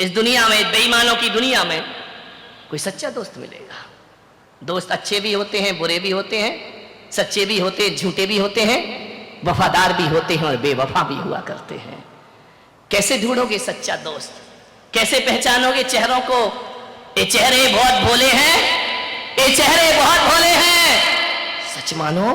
इस दुनिया में, बेईमानों की दुनिया में कोई सच्चा दोस्त मिलेगा। दोस्त अच्छे भी होते हैं, बुरे भी होते हैं, सच्चे भी होते हैं, झूठे भी होते हैं, वफादार भी होते हैं और बेवफा भी हुआ करते हैं। कैसे ढूंढोगे सच्चा दोस्त? कैसे पहचानोगे चेहरों को? ये चेहरे बहुत भोले हैं, ये चेहरे बहुत भोले हैं, सच मानो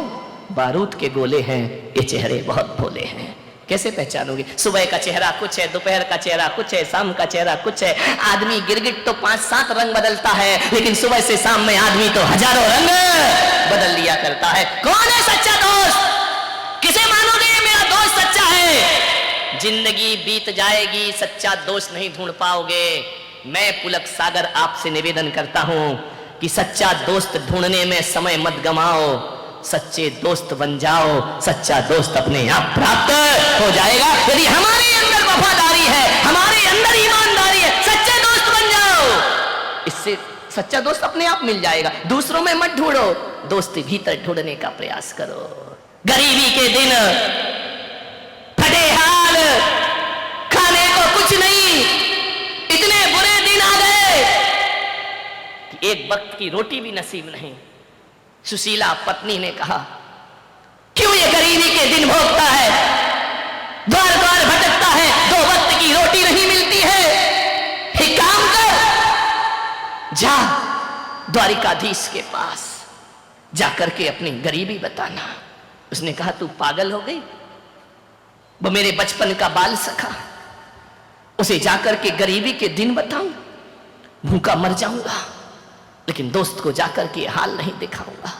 बारूद के गोले हैं, ये चेहरे बहुत भोले हैं। कैसे पहचानोगे? सुबह का चेहरा कुछ है, दोपहर का चेहरा कुछ है, शाम का चेहरा कुछ है। आदमी गिरगिट तो 5-7 रंग बदलता है, लेकिन सुबह से शाम में आदमी तो हजारों रंग बदल लिया करता है। कौन है सच्चा दोस्त? किसे मानोगे मेरा दोस्त सच्चा है? जिंदगी बीत जाएगी, सच्चा दोस्त नहीं ढूंढ पाओगे। मैं पुलक सागर आपसे निवेदन करता हूं कि सच्चा दोस्त ढूंढने में समय मत गमाओ, सच्चे दोस्त बन जाओ। सच्चा दोस्त अपने आप प्राप्त हो जाएगा। यदि हमारे अंदर वफादारी है, हमारे अंदर ईमानदारी है, सच्चे दोस्त बन जाओ। इससे सच्चा दोस्त अपने आप मिल जाएगा। दूसरों में मत ढूंढो, दोस्ती भीतर ढूंढने का प्रयास करो। गरीबी के दिन, फटे हाल, खाने को कुछ नहीं, इतने बुरे दिन आ गए कि एक वक्त की रोटी भी नसीब नहीं। सुशीला पत्नी ने कहा, क्यों ये गरीबी के दिन भोगता है, द्वार द्वार भटकता है, 2 वक्त की रोटी नहीं मिलती है। एक काम कर, जा द्वारिकाधीश के पास जाकर के अपनी गरीबी बताना। उसने कहा, तू पागल हो गई? वो मेरे बचपन का बाल सखा, उसे जाकर के गरीबी के दिन बताऊं? भूखा मर जाऊंगा, लेकिन दोस्त को जाकर के हाल नहीं दिखाऊंगा।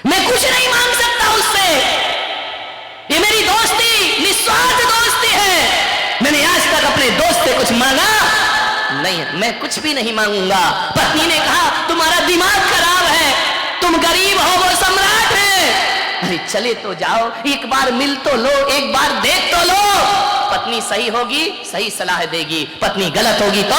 मैं कुछ नहीं मांग सकता उससे, ये मेरी दोस्ती निस्वार्थ दोस्ती है। मैंने आज तक अपने दोस्त से कुछ मांगा नहीं, मैं कुछ भी नहीं मांगूंगा। पत्नी ने कहा, तुम्हारा दिमाग खराब है, तुम गरीब हो, वो सम्राट है। अरे चले तो जाओ, एक बार मिल तो लो, एक बार देख तो लो। पत्नी सही होगी, सही सलाह देगी, पत्नी गलत होगी तो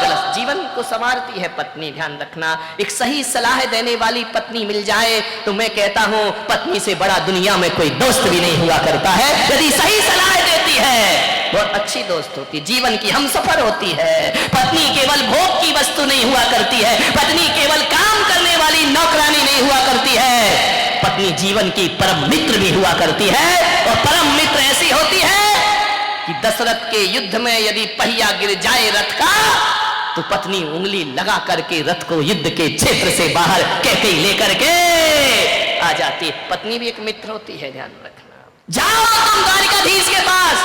गलत। जीवन को संवारती है पत्नी, ध्यान रखना। एक सही सलाह देने वाली पत्नी मिल जाए तो मैं कहता हूं पत्नी से बड़ा दुनिया में कोई दोस्त भी नहीं हुआ करता है। यदि सही सलाह देती है, बहुत अच्छी दोस्त होती, जीवन की हमसफर होती है। पत्नी केवल भोग की वस्तु नहीं हुआ करती है, पत्नी केवल काम करने वाली नौकरानी नहीं हुआ करती है, पत्नी जीवन की परम मित्र भी हुआ करती है। और परम मित्र ऐसी होती है कि दशरथ के युद्ध में यदि पहिया गिर जाए रथ का, तो पत्नी उंगली लगा करके रथ को युद्ध के क्षेत्र से बाहर कैकेयी लेकर के आ जाती है। पत्नी भी एक मित्र होती है, ध्यान रखना। जाओ तुम द्वारिकाधीश के पास।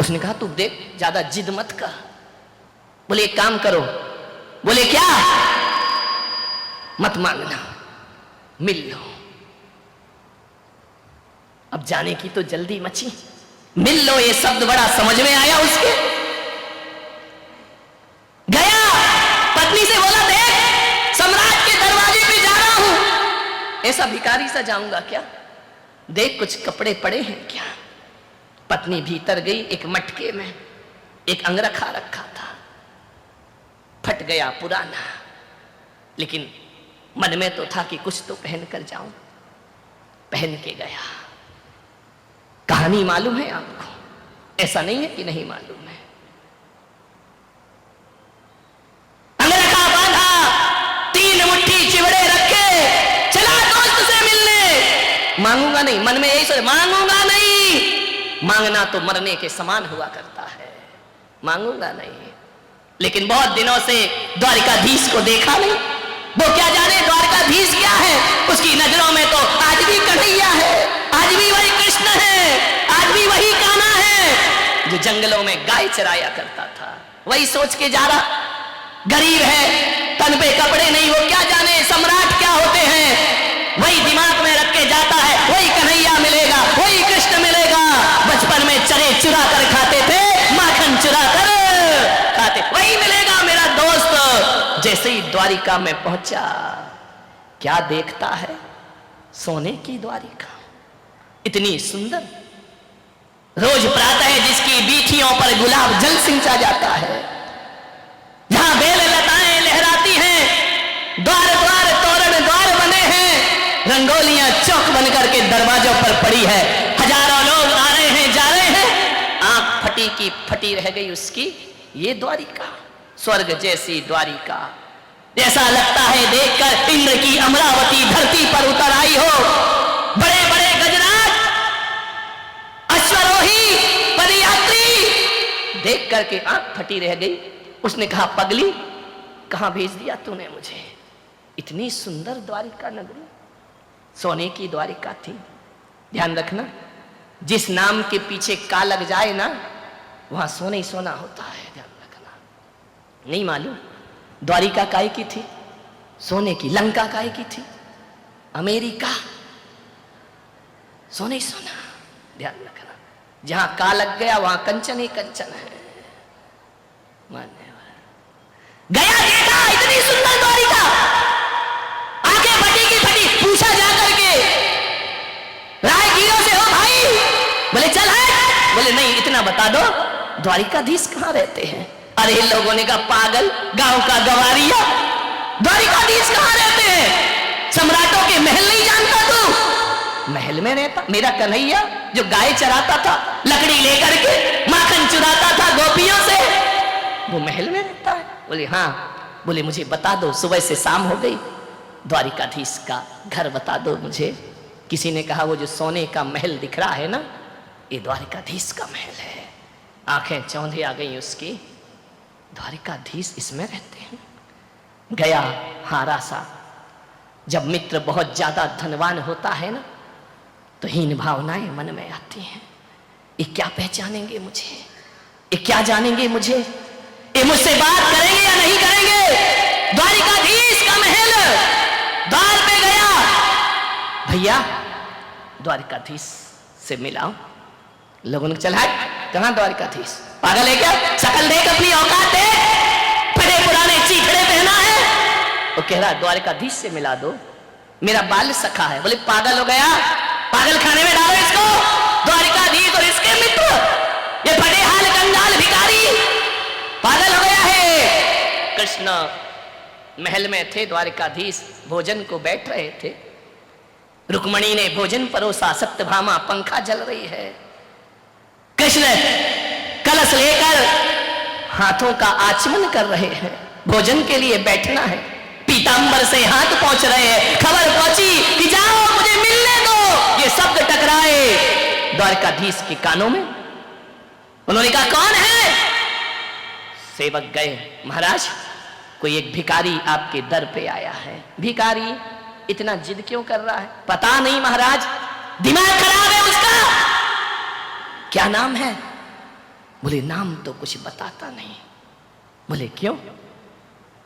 उसने कहा, तू देख, ज्यादा जिद मत कर। बोले, एक काम करो। बोले, क्या? मत मांगना, मिल लो। अब जाने की तो जल्दी मची, मिल लो, ये शब्द बड़ा समझ में आया उसके। गया, पत्नी से बोला, देख सम्राट के दरवाजे पे जा रहा हूं। ऐसा भिखारी सा जाऊंगा क्या? देख कुछ कपड़े पड़े हैं क्या? पत्नी भीतर गई, एक मटके में एक अंगरखा रखा था, फट गया, पुराना, लेकिन मन में तो था कि कुछ तो पहन कर जाऊं। पहन के गया। कहानी मालूम है आपको, ऐसा नहीं है कि नहीं मालूम है। अंगरखा बांधा, 3 मुट्ठी चिवड़े रखे, चला दोस्त से मिलने। मांगूंगा नहीं, मन में यही सोच, मांगूंगा नहीं। मांगना तो मरने के समान हुआ करता है, मांगूंगा नहीं। लेकिन बहुत दिनों से द्वारिकाधीश को देखा नहीं। वो क्या जाने द्वारकाधीश क्या है, उसकी नजरों में तो आज भी कन्हैया है, आज भी वही कृष्ण है, आज भी वही कान्हा है जो जंगलों में गाय चराया करता था। वही सोच के जा रहा। गरीब है, तन पे कपड़े नहीं, वो क्या जाने सम्राट क्या होते हैं। वही दिमाग में रख के जाता है, वही कन्हैया मिलेगा, वही कृष्ण मिलेगा। बचपन में चरे चुरा कर खाते थे, माखन चुरा कर खाते, वही मिलेगा मेरा दोस्त। जैसे ही द्वारिका में पहुंचा, क्या देखता है? सोने की द्वारिका, इतनी सुंदर। रोज प्रातः जिसकी बीथियों पर गुलाब जल सिंचा जाता है, जहां बेल लताएं लहराती हैं, द्वार द्वार तोरण द्वार बने हैं, रंगोलियां चौक बनकर के दरवाजों पर पड़ी है। हजारों लोग आ रहे हैं, जा रहे हैं। आंख फटी फटी की फटी रह गई उसकी ये द्वारिका, स्वर्ग जैसी द्वारिका। ऐसा लगता है देखकर इंद्र की अमरावती धरती पर उतर आई हो। बड़े बड़े गजराज, अश्वरोही, पदयात्री देख करके आंख फटी रह गई। उसने कहा, पगली कहां भेज दिया तूने मुझे? इतनी सुंदर द्वारिका नगरी, सोने की द्वारिका थी। ध्यान रखना, जिस नाम के पीछे का लग जाए ना, वहां सोना ही सोना होता है। ध्यान रखना। नहीं मालूम द्वारिका काय की थी? सोने की। लंका काय की थी? अमेरिका। सोने ही सोना। ध्यान रखना, जहां का लग गया वहां कंचन ही कंचन है। गया, देखा इतनी सुंदर द्वारिका, आंखें फटी की फटी। पूछा जा करके, राहगीरों से, हो भाई? बोले चल है। बोले नहीं, इतना बता दो द्वारिकाधीश कहां रहते हैं? अरे लोगों ने कहा, पागल, गांव का गवारिया, द्वारिकाधीश कहां रहते हैं? सम्राटों के महल नहीं जानता तू? महल में रहता मेरा कन्हैया, जो गाय चराता था लकड़ी लेकर के, माखन चुराता था गोपियों से, वो महल में रहता है? बोले हाँ। बोले मुझे बता दो, सुबह से शाम हो गई, द्वारिकाधीश का घर बता दो मुझे। किसी ने कहा, वो जो सोने का महल दिख रहा है ना, ये द्वारिकाधीश का महल है। आंखें चौंधी आ गई उसकी, द्वारिकाधीश इसमें रहते हैं। गया हारा सा। जब मित्र बहुत ज्यादा धनवान होता है ना, तो हीन भावनाएं मन में आती हैं। ये क्या पहचानेंगे मुझे? ये क्या जानेंगे मुझे? ये मुझसे बात करेंगे या नहीं करेंगे? द्वारिकाधीश का महल, द्वार पे गया, भैया द्वारिकाधीश से मिलाओ। लोगों ने चला, कहां द्वारिकाधीश? पागल है क्या? शकल देख, अपनी औकात देख, फटे पुराने चीथड़े पहना है। वो कह रहा, द्वारिकाधीश से मिला दो, मेरा बाल सखा है। बोले पागल हो गया, पागल खाने में डालो इसको। द्वारिकाधीश और इसके मित्र, ये फटे हाल कंगाल भिखारी, पागल हो गया है। कृष्ण महल में थे, द्वारिकाधीश भोजन को बैठ रहे थे। रुक्मणी ने भोजन परोसा, सत्यभामा पंखा जल रही है। कृष्ण कलश लेकर हाथों का आचमन कर रहे हैं, भोजन के लिए बैठना है। पीतांबर से हाथ पहुंच रहे हैं। खबर पहुंची कि जाओ मुझे मिलने दो। ये शब्द टकराए द्वारिकाधीश के कानों में। उन्होंने कहा, कौन है? सेवक गए, महाराज कोई एक भिखारी आपके दर पे आया है। भिखारी इतना जिद क्यों कर रहा है? पता नहीं महाराज, दिमाग खराब है उसका। क्या नाम है? बोले नाम तो कुछ बताता नहीं। बोले क्यों?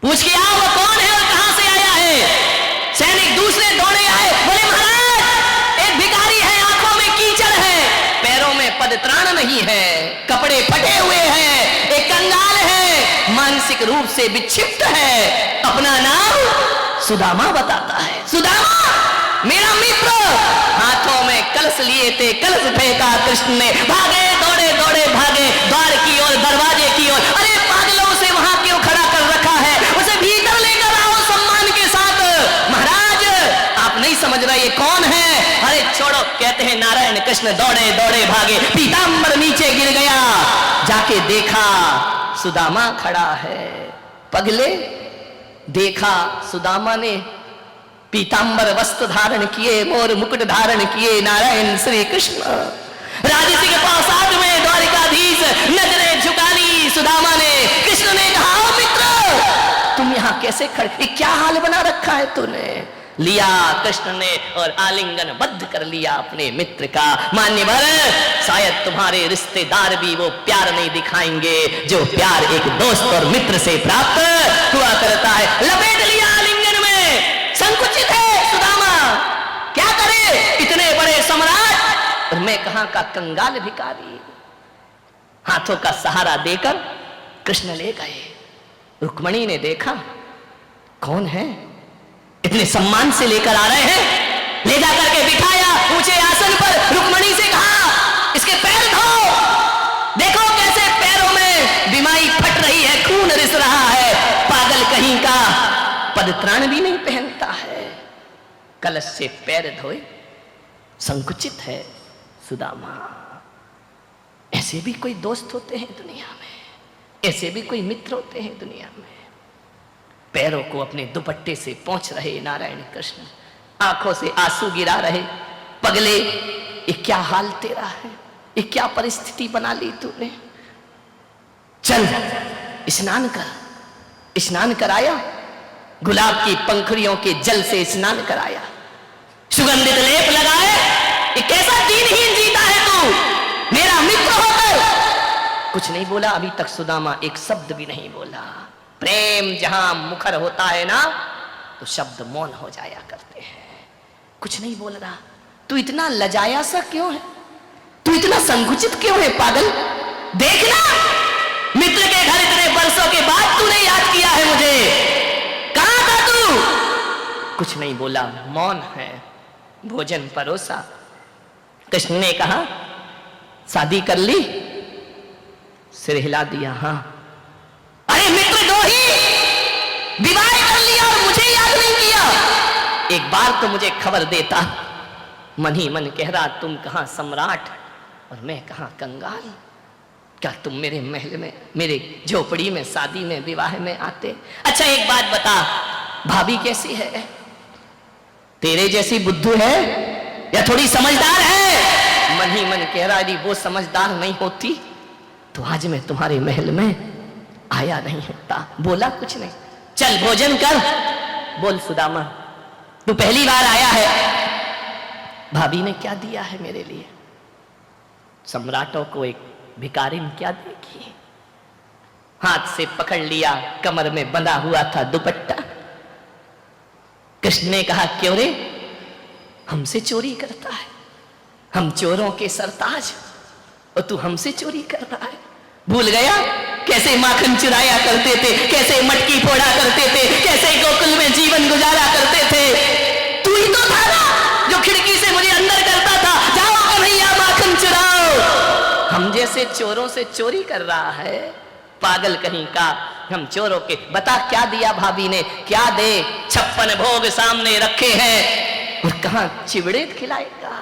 पूछ के आओ वो कौन है और कहां से आया है। सैनिक दूसरे दौड़े आए। बोले महाराज एक भिखारी है, आंखों में कीचड़ है, पैरों में पदत्राण नहीं है, कपड़े फटे हुए हैं, एक कंगाल है, मानसिक रूप से विक्षिप्त है, अपना नाम सुदामा बताता है। सुदामा मेरा मित्र। हाथों में कलश लिए थे, कलश फेंका कृष्ण ने। भागे, दौड़े दौड़े भागे द्वार की ओर, दरवाजे की ओर। अरे पागलों से वहां क्यों खड़ा कर रखा है? उसे भीतर लेकर आओ सम्मान के साथ। महाराज आप नहीं समझ रहे ये कौन है? अरे छोड़ो, कहते हैं नारायण। कृष्ण दौड़े दौड़े भागे, पीतांबर नीचे गिर गया। जाके देखा सुदामा खड़ा है। पगले देखा सुदामा ने पीतांबर वस्त्र धारण किए, मोर मुकुट धारण किए, नारायण श्री कृष्ण। राजसी के पासाद में द्वारिकाधीश, नजरें झुका ली सुदामा ने। कृष्ण ने कहा, मित्र तुम यहाँ कैसे खड़े? ये क्या हाल बना रखा है तूने? लिया कृष्ण ने और आलिंगन बद्ध कर लिया अपने मित्र का। मान्यवर शायद तुम्हारे रिश्तेदार भी वो प्यार नहीं दिखाएंगे जो प्यार एक दोस्त और मित्र से प्राप्त हुआ करता है। लपेट लिया आलिंगन में। संकुचित है सुदामा, क्या करे? इतने बड़े सम्राट और मैं कहां का कंगाल भिखारी। हाथों का सहारा देकर कृष्ण ले गए। रुक्मणी ने देखा, कौन है? इतने सम्मान से लेकर आ रहे हैं। ले जाकर के बिठाया ऊंचे आसन पर। रुक्मणी से कहा, इसके पैर धो, देखो कैसे पैरों में बिमाई फट रही है, खून रिस रहा है। पागल कहीं का, पदत्राण भी नहीं पहनता है। कलश से पैर धोए, संकुचित है सुदामा। ऐसे भी कोई दोस्त होते हैं दुनिया में, ऐसे भी कोई मित्र होते हैं दुनिया में। पैरों को अपने दुपट्टे से पोंछ रहे नारायण कृष्ण, आंखों से आंसू गिरा रहे। पगले, ये क्या हाल तेरा है, ये क्या परिस्थिति बना ली तूने। चल स्नान कर। स्नान कराया, गुलाब की पंखुड़ियों के जल से स्नान कराया, सुगंधित लेप लगाए। ये कैसा दीनहीन जीता है तू, मेरा मित्र होकर। कुछ नहीं बोला अभी तक सुदामा, एक शब्द भी नहीं बोला। प्रेम जहां मुखर होता है ना, तो शब्द मौन हो जाया करते हैं। कुछ नहीं बोल रहा। तू इतना लजाया सा क्यों है, तू इतना संकुचित क्यों है पागल। देखना, मित्र के घर इतने वर्षों के बाद तूने याद किया है मुझे। कहां था तू। कुछ नहीं बोला, मौन है। भोजन परोसा। कृष्ण ने कहा, शादी कर ली। सिर हिला दिया, हाँ। अरे मित्र दो ही, विवाह कर लिया और मुझे याद नहीं किया। एक बार तो मुझे खबर देता। मन ही मन कह रहा, तुम कहां सम्राट और मैं कहां कंगाल। क्या तुम मेरे महल में, मेरे झोपड़ी में, शादी में, विवाह में आते। अच्छा एक बात बता, भाभी कैसी है, तेरे जैसी बुद्धू है या थोड़ी समझदार है। मन ही मन कह रहा, यदि वो समझदार नहीं होती तो आज मैं तुम्हारे महल में आया नहीं होता। बोला कुछ नहीं। चल भोजन कर। बोल सुदामा, तू पहली बार आया है, भाभी ने क्या दिया है मेरे लिए। सम्राटों को एक भिखारी ने क्या देखी। हाथ से पकड़ लिया, कमर में बंधा हुआ था दुपट्टा। कृष्ण ने कहा, क्यों रे, हमसे चोरी करता है, हम चोरों के सरताज, और तू हमसे चोरी कर रहा है। भूल गया कैसे माखन चुराया करते थे, कैसे मटकी फोड़ा करते थे, कैसे गोकुल में जीवन गुजारा करते थे। तू ही तो था ना जो खिड़की से मुझे अंदर करता था, जाओ कन्हैया माखन चुराओ। हम जैसे चोरों से चोरी कर रहा है, पागल कहीं का। हम चोरों के, बता क्या दिया भाभी ने, क्या दे। 56 भोग सामने रखे हैं और कहां चिवड़े खिलाएगा।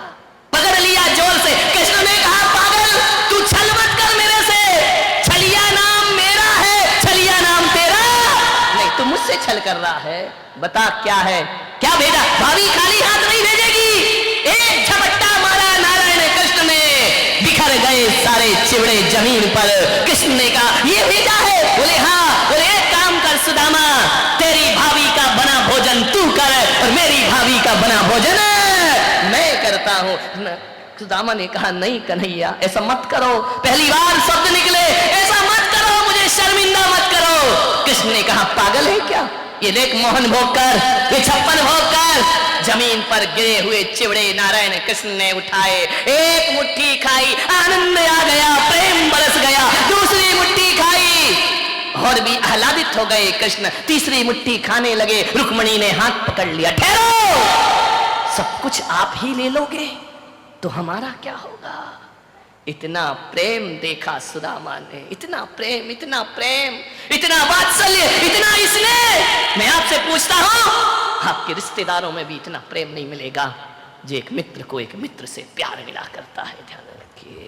पकड़ लिया जोर से। कृष्ण ने कहा, पागल तू छल मत कर मेरे से, छलिया नाम मेरा है, छलिया नाम तेरा नहीं। तू मुझसे छल कर रहा है, बता क्या है, क्या भेजा। भाभी खाली हाथ नहीं भेजेगी। एक झपट्टा मारा नारायण कृष्ण ने, बिखर गए सारे चिवड़े जमीन पर। कृष्ण ने कहा, ये भेजा है। बोले हाँ। बोले एक काम कर सुदामा, तेरी भाभी का बना भोजन तू कर और मेरी भाभी का बना भोजन मैं करता हूं। सुदामा ने कहा, नहीं कन्हैया ऐसा मत करो, पहली बार शब्द निकले, ऐसा मत करो, मुझे शर्मिंदा मत करो। कृष्ण ने कहा, पागल है क्या, ये देख मोहन भोग कर, ये 56 भोग कर। जमीन पर गिरे हुए चिवड़े नारायण कृष्ण ने उठाए, एक मुट्ठी खाई, आनंद आ गया, प्रेम बरस गया। दूसरी मुट्ठी खाई और भी आह्लादित हो गए कृष्ण। तीसरी मुट्ठी खाने लगे, रुक्मणी ने हाथ पकड़ लिया। ठहरो, सब कुछ आप ही ले लोगे तो हमारा क्या होगा। इतना प्रेम देखा सुदामा ने, इतना प्रेम, इतना प्रेम, इतना वात्सल्य, इतना स्नेह। मैं आपसे पूछता हूं, आपके रिश्तेदारों में भी इतना प्रेम नहीं मिलेगा जो एक मित्र को एक मित्र से प्यार मिला करता है। ध्यान रखिए।